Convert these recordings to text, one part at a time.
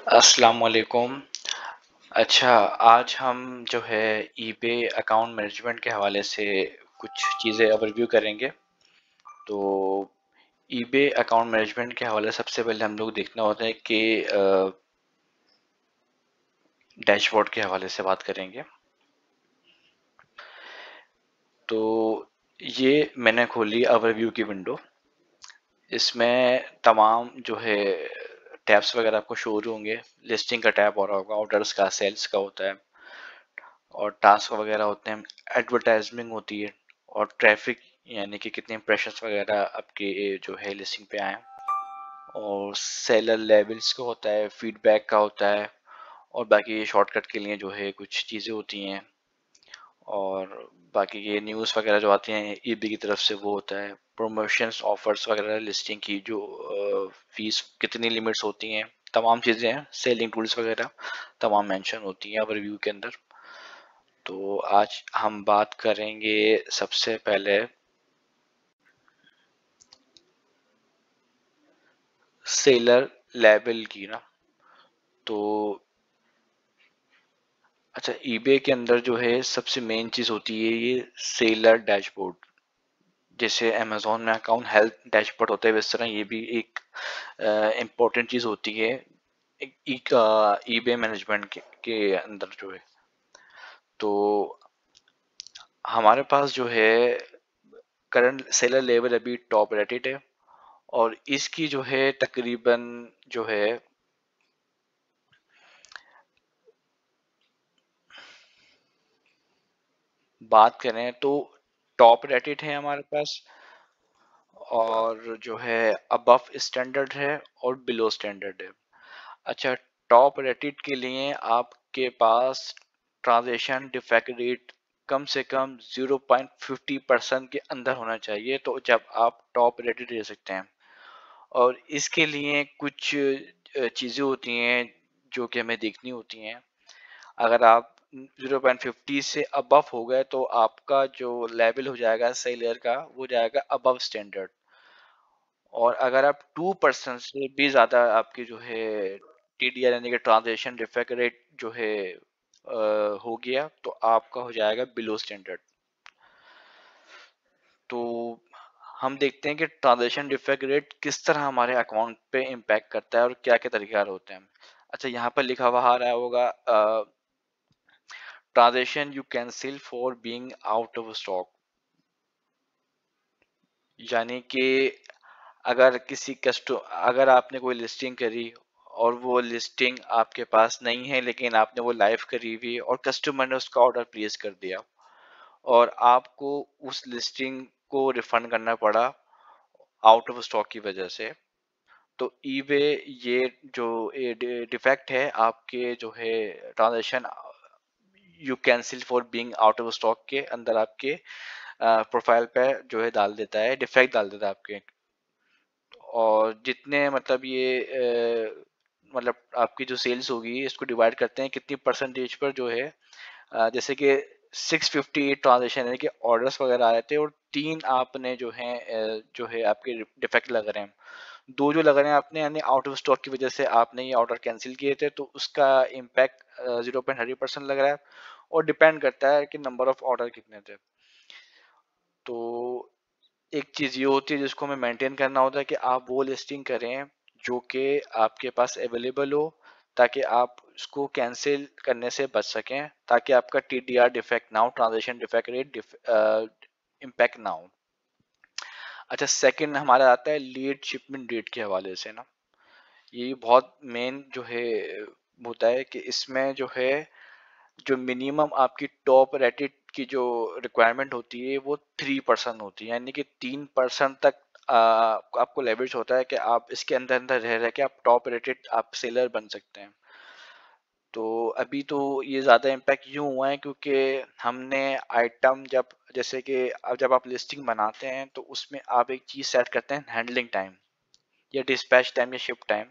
अस्सलाम वालेकुम। अच्छा, आज हम जो है ईबे अकाउंट मैनेजमेंट के हवाले से कुछ चीज़ें ओवरव्यू करेंगे। तो ईबे अकाउंट मैनेजमेंट के हवाले से सबसे पहले हम लोग देखना होता है कि डैशबोर्ड के हवाले से बात करेंगे। तो ये मैंने खोली ओवरव्यू की विंडो। इसमें तमाम जो है टैब्स वगैरह आपको शो होंगे। लिस्टिंग का टैब हो रहा होगा, ऑर्डर्स का, सेल्स का होता है और टास्क वगैरह होते हैं, एडवर्टाइजमेंट होती है और ट्रैफिक यानी कि कितने इंप्रेशंस वगैरह आपके जो है लिस्टिंग पे आए और सेलर लेवल्स का होता है, फीडबैक का होता है और बाकी शॉर्टकट के लिए जो है कुछ चीज़ें होती हैं और बाकी ये न्यूज़ वगैरह जो आती हैं ईबी की तरफ से वो होता है, प्रमोशंस ऑफर्स वगैरह लिस्टिंग की जो फीस कितनी लिमिट्स होती हैं, तमाम चीज़ें हैं, सेलिंग टूल्स वगैरह तमाम मेंशन होती हैं ओवरव्यू के अंदर। तो आज हम बात करेंगे सबसे पहले सेलर लेवल की ना। तो अच्छा, ईबे के अंदर जो है सबसे मेन चीज होती है ये सेलर डैशबोर्ड। जैसे अमेजोन में अकाउंट हेल्थ डैशबोर्ड होता है, इस तरह ये भी एक इम्पोर्टेंट चीज होती है ईबे मैनेजमेंट के अंदर जो है। तो हमारे पास जो है करंट सेलर लेवल अभी टॉप रेटेड है और इसकी जो है तकरीबन जो है बात करें तो टॉप रेटेड है हमारे पास और जो है अबव स्टैंडर्ड है और बिलो स्टैंडर्ड है। अच्छा, टॉप रेटेड के लिए आपके पास ट्रांजैक्शन डिफेक्ट रेट कम से कम 0.50% के अंदर होना चाहिए, तो जब आप टॉप रेटेड ले सकते हैं। और इसके लिए कुछ चीज़ें होती हैं जो कि हमें देखनी होती हैं। अगर आप 0.50 से अबव हो गए तो आपका जो लेवल हो जाएगा सही लेयर का वो जाएगा अबव स्टैंडर्ड। और अगर आप 2% से भी ज़्यादा आपकी जो है टीडीआर यानी कि ट्रांजेक्शन डिफेक्ट रेट जो है हो गया तो आपका हो जाएगा बिलो स्टैंडर्ड। तो हम देखते हैं कि ट्रांजेक्शन डिफेक्ट रेट किस तरह हमारे अकाउंट पे इम्पैक्ट करता है और क्या क्या तरीका होते हैं। अच्छा, यहाँ पर लिखा हुआ आ रहा होगा transaction you cancel for being out of stock. यानी कि अगर आपने कोई लिस्टिंग करी और वो लिस्टिंग आपके पास नहीं है लेकिन आपने वो लाइव करी हुई और कस्टमर ने उसका ऑर्डर प्लेस कर दिया और आपको उस लिस्टिंग को रिफंड करना पड़ा आउट ऑफ स्टॉक की वजह से, तो ईबे ये जो डिफेक्ट है आपके जो है transaction you cancel for being out of stock के अंदर आपके प्रोफाइल पे जो है डाल देता है, डिफेक्ट डाल देता है आपके। और जितने मतलब ये मतलब आपकी जो सेल्स होगी इसको डिवाइड करते हैं कितनी परसेंटेज पर जो है जैसे कि 658 ट्रांजेक्शन यानी कि ऑर्डर्स वगैरह आए थे और 3 आपने जो है आपके डिफेक्ट लग रहे हैं। 2 जो लग रहे हैं आपने यानी आउट ऑफ स्टॉक की वजह से आपने ये ऑर्डर कैंसिल किए थे तो उसका इम्पैक्ट 0.30% लग रहा है और डिपेंड करता है कि नंबर ऑफ ऑर्डर कितने थे। तो एक चीज ये होती है जिसको हमें मेंटेन करना होता है कि आप वो लिस्टिंग करें जो कि आपके पास अवेलेबल हो ताकि आप उसको कैंसिल करने से बच सकें, ताकि आपका टीडीआर डिफेक्ट ना हो, ट्रांजेक्शन डिफेक्ट रेट इम्पैक्ट ना हो। अच्छा, सेकंड हमारा आता है लेट शिपमेंट डेट के हवाले से ना। ये बहुत मेन जो है होता है कि इसमें जो है जो मिनिमम आपकी टॉप रेटेड की जो रिक्वायरमेंट होती है वो 3% होती है, यानी कि 3% तक आपको लेवरेज होता है कि आप इसके अंदर अंदर रह रह के आप टॉप रेटेड आप सेलर बन सकते हैं। तो अभी तो ये ज़्यादा इम्पैक्ट यूँ हुआ है क्योंकि हमने आइटम जैसे कि अब जब आप लिस्टिंग बनाते हैं तो उसमें आप एक चीज़ सेट करते हैं हैंडलिंग टाइम या डिस्पैच टाइम या शिप टाइम।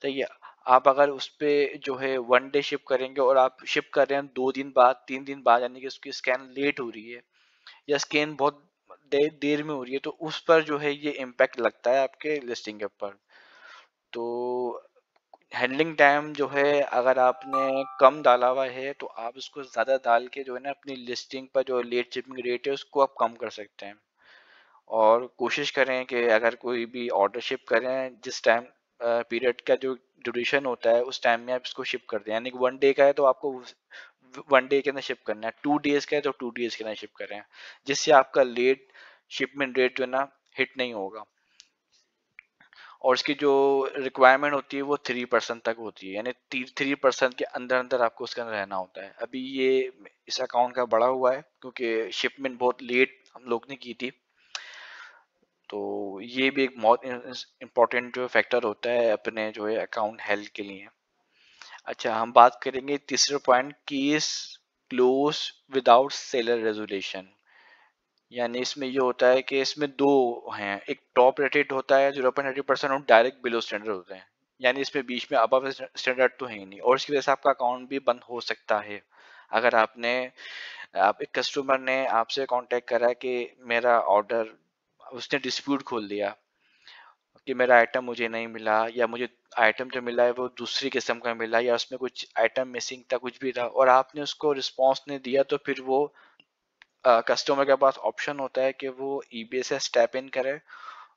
तो ये आप अगर उस पे जो है 1 डे शिप करेंगे और आप शिप कर रहे हैं 2 दिन बाद 3 दिन बाद यानी कि उसकी स्कैन लेट हो रही है या स्कैन बहुत देर में हो रही है तो उस पर जो है ये इम्पैक्ट लगता है आपके लिस्टिंग के ऊपर। तो हैंडलिंग टाइम जो है अगर आपने कम डाला हुआ है तो आप उसको ज़्यादा डाल के जो है ना अपनी लिस्टिंग पर जो लेट शिपिंग रेट है उसको आप कम कर सकते हैं। और कोशिश करें कि अगर कोई भी ऑर्डर शिप करें जिस टाइम पीरियड का जो ड्यूरेशन होता है उस टाइम में आप इसको शिप कर दें, यानी कि 1 डे का है तो आपको 1 डे के अंदर शिप करना है, 2 डेज का है तो 2 डेज के अंदर शिप करें, जिससे आपका लेट शिपमेंट रेट जो है ना हिट नहीं होगा। और इसकी जो रिक्वायरमेंट होती है वो 3% तक होती है, यानी 3% के अंदर अंदर आपको उसके अंदर रहना होता है। अभी ये इस अकाउंट का बढ़ा हुआ है क्योंकि शिपमेंट बहुत लेट हम लोग ने की थी, तो ये भी एक बहुत इम्पोर्टेंट जो फैक्टर होता है अपने जो है अकाउंट हेल्थ के लिए। अच्छा, हम बात करेंगे तीसरे point, case close without seller resolution. यानी इसमें ये होता है कि इसमें दो हैं, एक टॉप रेटेड होता है 0.30% और डायरेक्ट बिलो स्टैंडर्ड होते हैं। यानी इसमें बीच में अबव स्टैंडर्ड तो है ही नहीं, और इसकी वजह से आपका अकाउंट भी बंद हो सकता है। अगर आप एक कस्टमर ने आपसे कांटेक्ट करा कि मेरा ऑर्डर, उसने डिस्प्यूट खोल दिया कि मेरा आइटम मुझे नहीं मिला, या मुझे आइटम जो मिला है वो दूसरी किस्म का मिला, या उसमें कुछ आइटम मिसिंग था, कुछ भी था, और आपने उसको रिस्पॉन्स नहीं दिया, तो फिर वो कस्टमर के पास ऑप्शन होता है कि वो ईबे से स्टेप इन करे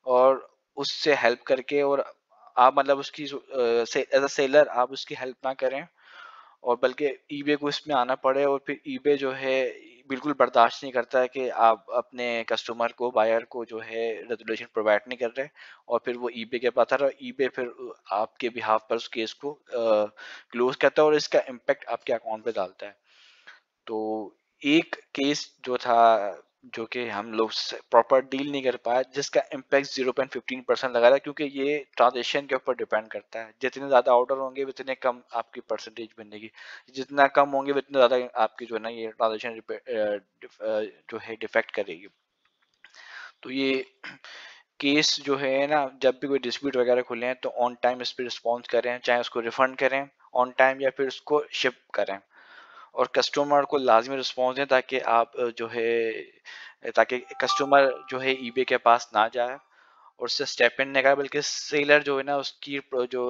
और उससे हेल्प करके, और आप मतलब उसकी एज अ सेलर आप उसकी हेल्प ना करें, और बल्कि ईबे को इसमें आना पड़े, और फिर ईबे जो है बिल्कुल बर्दाश्त नहीं करता है कि आप अपने कस्टमर को, बायर को जो है रेजोल्यूशन प्रोवाइड नहीं कर रहे, और फिर वो ईबे के पास आ रहा है, ईबे फिर आपके बिहाफ पर उस केस को क्लोज करता है और इसका इम्पेक्ट आपके अकाउंट पे डालता है। तो एक केस जो था, जो कि हम लोग प्रॉपर डील नहीं कर पाए, जिसका इम्पैक्ट 0.15% लगा था, क्योंकि ये ट्रांजेक्शन के ऊपर डिपेंड करता है, जितने ज़्यादा ऑर्डर होंगे उतने कम आपकी परसेंटेज बनेगी, जितना कम होंगे उतने ज़्यादा आपकी जो है ना ये ट्रांजेक्शन जो है डिफेक्ट करेगी। तो ये केस जो है ना, जब भी कोई डिस्प्यूट वगैरह खुले हैं तो ऑन टाइम इस पर रिस्पॉन्स करें, चाहे उसको रिफंड करें ऑन टाइम या फिर उसको शिप करें, और कस्टमर को लाजमी रिस्पॉन्स दें, ताकि आप जो है, ताकि कस्टमर जो है ईबे के पास ना जाए और उससे स्टेप इन नहीं करे, बल्कि सेलर जो है ना उसकी जो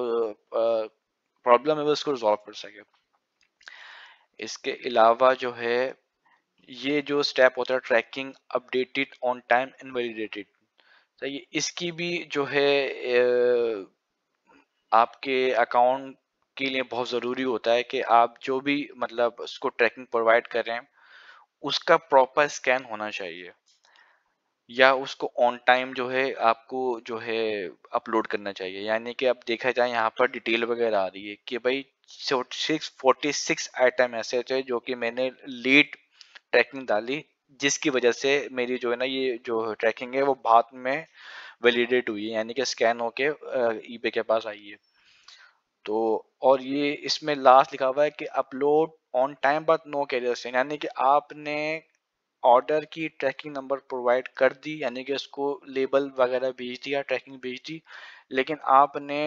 प्रॉब्लम है वो उसको रिजॉल्व कर सके। इसके अलावा जो है ये जो स्टेप होता है tracking updated on time and validated, सही, इसकी भी जो है आपके अकाउंट के लिए बहुत ज़रूरी होता है कि आप जो भी मतलब उसको ट्रैकिंग प्रोवाइड कर रहे हैं उसका प्रॉपर स्कैन होना चाहिए, या उसको ऑन टाइम जो है आपको जो है अपलोड करना चाहिए। यानी कि अब देखा जाए यहाँ पर डिटेल वगैरह आ रही है कि भाई 46 आइटम ऐसे थे जो कि मैंने लेट ट्रैकिंग डाली, जिसकी वजह से मेरी जो है ना ये जो ट्रैकिंग है वो बाद में वैलिडेट हुई है, यानी कि स्कैन होके ईबे के पास आई है। तो और ये इसमें लास्ट लिखा हुआ है कि upload on time but no carrier, यानी कि आपने ऑर्डर की ट्रैकिंग नंबर प्रोवाइड कर दी, यानी कि उसको लेबल वगैरह भेज दिया, ट्रैकिंग भेज दी, लेकिन आपने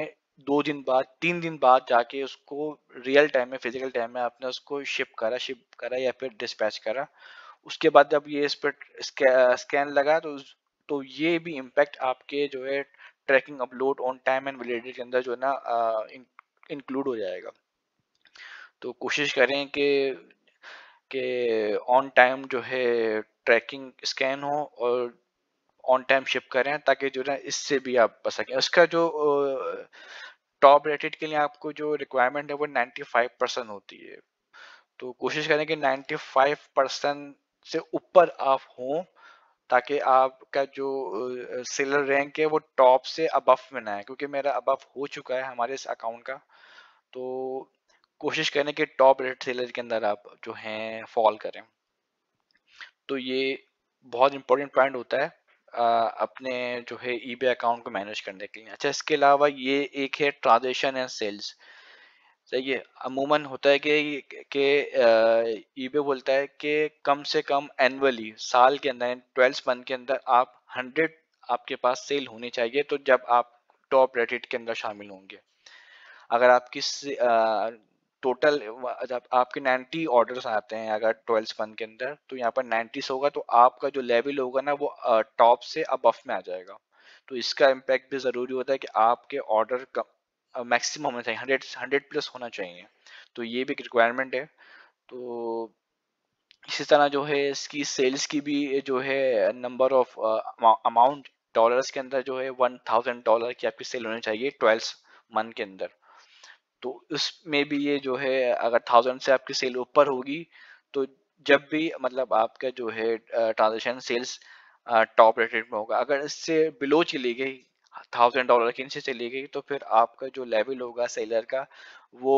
2 दिन बाद 3 दिन बाद जाके उसको रियल टाइम में, फिजिकल टाइम में आपने उसको शिप करा या फिर डिस्पैच करा। उसके बाद जब ये इस पर स्कैन लगा तो ये भी इम्पैक्ट आपके जो है tracking upload on time and validity के अंदर जो है ना इंक्लूड हो जाएगा। तो कोशिश करें कि ऑन टाइम जो है ट्रैकिंग स्कैन हो और ऑन टाइम शिप करें, ताकि जो है इससे भी आप बच सकें। उसका जो टॉप रेटेड के लिए आपको जो रिक्वायरमेंट है वो 95% होती है, तो कोशिश करें कि 95% से ऊपर आप हों, ताकि आपका जो सेलर रैंक है वो टॉप से अबव में ना है, क्योंकि मेरा अबव हो चुका है हमारे इस अकाउंट का। तो कोशिश करें कि टॉप रेट सेलर के अंदर आप जो हैं फॉल करें। तो ये बहुत इंपॉर्टेंट पॉइंट होता है अपने जो है ईबे अकाउंट को मैनेज करने के लिए। अच्छा, इसके अलावा ये एक है ट्रांजेक्शन एंड सेल्स। सही है, अमूमन होता है कि ईबे बोलता है कि कम से कम एनुअली साल के अंदर 12 मंथ के अंदर आप 100 आपके पास सेल होनी चाहिए, तो जब आप टॉप रेटेड के अंदर शामिल होंगे। अगर आपकी टोटल जब आपके 90 ऑर्डर्स आते हैं अगर 12 मंथ के अंदर, तो यहाँ पर 90 से होगा, तो आपका जो लेवल होगा ना वो टॉप से अबव में आ जाएगा। तो इसका इम्पैक्ट भी ज़रूरी होता है कि आपके ऑर्डर मैक्सिमम होना चाहिए, 100 प्लस होना चाहिए। तो ये भी एक रिक्वायरमेंट है। तो इसी तरह जो है इसकी सेल्स की भी जो है नंबर ऑफ अमाउंट डॉलर्स के अंदर जो है $1000 की आपकी सेल होनी चाहिए 12 मंथ के अंदर। तो उसमें भी ये जो है अगर 1000 से आपकी सेल ऊपर होगी तो जब भी मतलब आपका जो है ट्रांजेक्शन सेल्स टॉप रेटेड में होगा। अगर इससे बिलो चली गई, $1000 के नीचे चली गई, तो फिर आपका जो लेवल होगा सेलर का वो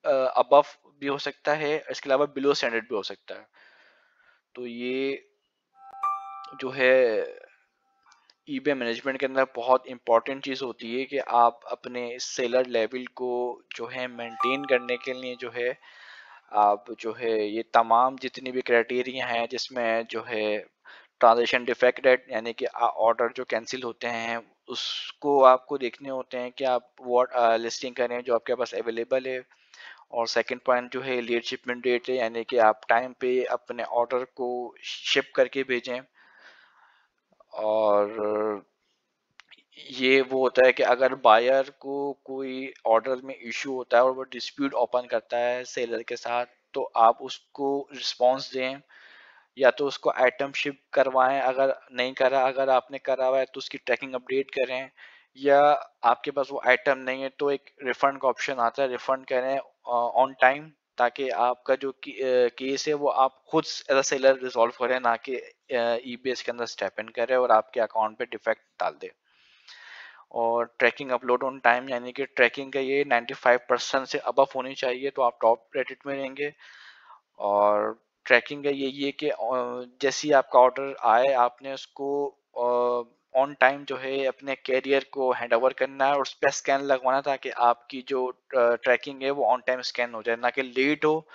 अबव भी हो सकता है, इसके अलावा बिलो स्टैंडर्ड भी हो सकता है। तो ये जो है ईबे मैनेजमेंट के अंदर बहुत इंपॉर्टेंट चीज़ होती है कि आप अपने सेलर लेवल को जो है मेंटेन करने के लिए जो है आप जो है ये तमाम जितनी भी क्राइटेरिया हैं जिसमें जो है ट्रांजेक्शन डिफेक्ट रेट यानी कि ऑर्डर जो कैंसिल होते हैं उसको आपको देखने होते हैं कि आप व्हाट लिस्टिंग करें जो आपके पास अवेलेबल है। और सेकंड पॉइंट जो है लेट शिपमेंट डेट है यानी कि आप टाइम पे अपने ऑर्डर को शिप करके भेजें। और ये वो होता है कि अगर बायर को कोई ऑर्डर में इशू होता है और वो डिस्प्यूट ओपन करता है सेलर के साथ, तो आप उसको रिस्पॉन्स दें या तो उसको आइटम शिप करवाएं, अगर नहीं करा, अगर आपने करा हुआ है तो उसकी ट्रैकिंग अपडेट करें, या आपके पास वो आइटम नहीं है तो एक रिफंड का ऑप्शन आता है, रिफंड करें ऑन टाइम, ताकि आपका जो केस है वो आप खुद एज अ सेलर रिजॉल्व करें, ना कि ईबीएस के अंदर स्टेप इन करें और आपके अकाउंट पे डिफेक्ट डाल दे। और ट्रैकिंग अपलोड ऑन टाइम यानी कि ट्रैकिंग का ये 95% से अबव होनी चाहिए तो आप टॉप रेटेड में रहेंगे। और ट्रैकिंग का ये कि जैसे ही आपका ऑर्डर आए आपने उसको ऑन टाइम जो है अपने कैरियर को हैंड ओवर करना है और उस पर स्कैन लगवाना ताकि आपकी जो ट्रैकिंग है वो ऑन टाइम स्कैन हो जाए, ना कि लेट हो,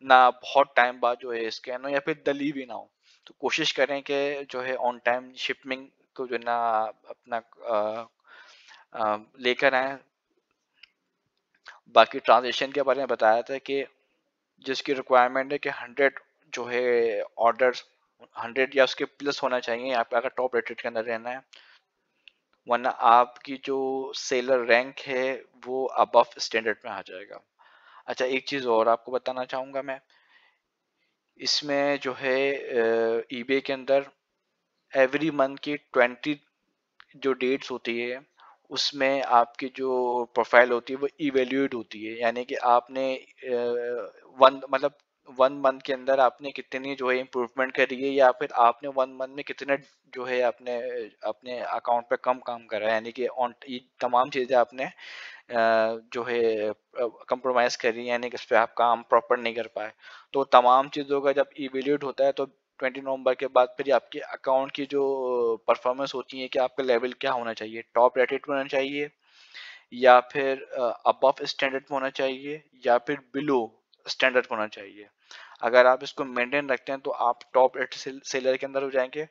ना बहुत टाइम बाद जो है स्कैन हो या फिर डली भी ना हो। तो कोशिश करें कि जो है ऑन टाइम शिपमिंग को जो है ना अपना लेकर आए। बाकी ट्रांजेक्शन के बारे में बताया था कि जिसकी रिक्वायरमेंट है कि 100 जो है ऑर्डर 100 या उसके प्लस होना चाहिए यहाँ पे अगर टॉप रेटेड के अंदर रहना है, वरना आपकी जो सेलर रैंक है वो अबव स्टैंडर्ड में आ जाएगा। अच्छा, एक चीज़ और आपको बताना चाहूँगा मैं, इसमें जो है ईबे के अंदर एवरी मंथ की 20 जो डेट्स होती है उसमें आपकी जो प्रोफाइल होती है वो इवेल्युएट होती है, यानी कि आपने वन मतलब 1 मंथ के अंदर आपने कितनी जो है इम्प्रूवमेंट करी है, या फिर आपने 1 मंथ में कितने जो है अपने अपने अकाउंट पे कम काम करा है, यानी कि ऑन ये तमाम चीज़ें आपने जो है कंप्रोमाइज करी, यानी कि इस पे आप काम प्रॉपर नहीं कर पाए। तो तमाम चीज़ों का जब इवेल्यूएट होता है तो 20 नवंबर के बाद फिर आपके अकाउंट की जो परफॉर्मेंस होती है कि आपका लेवल क्या होना चाहिए, टॉप रेटेड होना चाहिए या फिर अबव स्टैंडर्ड में होना चाहिए या फिर बिलो स्टैंडर्ड होना चाहिए। अगर आप इसको मेंटेन रखते हैं तो आप टॉप रेट सेलर के अंदर हो जाएंगे।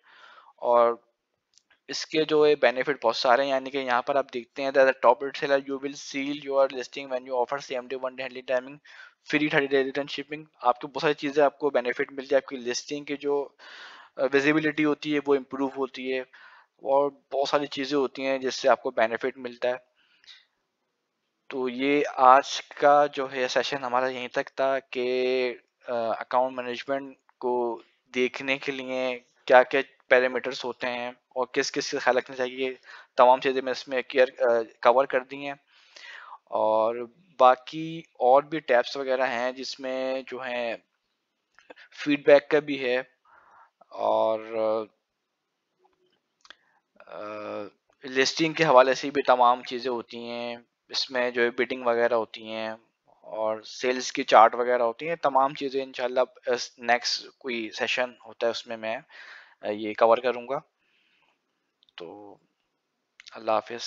और इसके जो है बेनिफिट बहुत सारे हैं, यानी कि यहाँ पर आप देखते हैं that top rate seller you will seal your listing when you offer same day one day handling timing, free 30 day return shipping. आपको बहुत सारी चीज़ें आपको बेनिफिट मिलती है, आपकी लिस्टिंग की जो विजिबिलिटी होती है वो इम्प्रूव होती है और बहुत सारी चीज़ें होती हैं जिससे आपको बेनिफिट मिलता है। तो ये आज का जो है सेशन हमारा यहीं तक था कि अकाउंट मैनेजमेंट को देखने के लिए क्या क्या पैरामीटर्स होते हैं और किस किस का ख्याल रखना चाहिए, तमाम चीज़ें मैं इसमें कवर कर दी हैं। और बाकी और भी टैब्स वगैरह हैं जिसमें जो है फीडबैक का भी है, और लिस्टिंग के हवाले से भी तमाम चीज़ें होती हैं, इसमें जो है बिडिंग वगैरह होती हैं और सेल्स की चार्ट वगैरह होती हैं, तमाम चीज़ें इंशाल्लाह नेक्स्ट कोई सेशन होता है उसमें मैं ये कवर करूँगा। तो अल्लाह हाफिज़।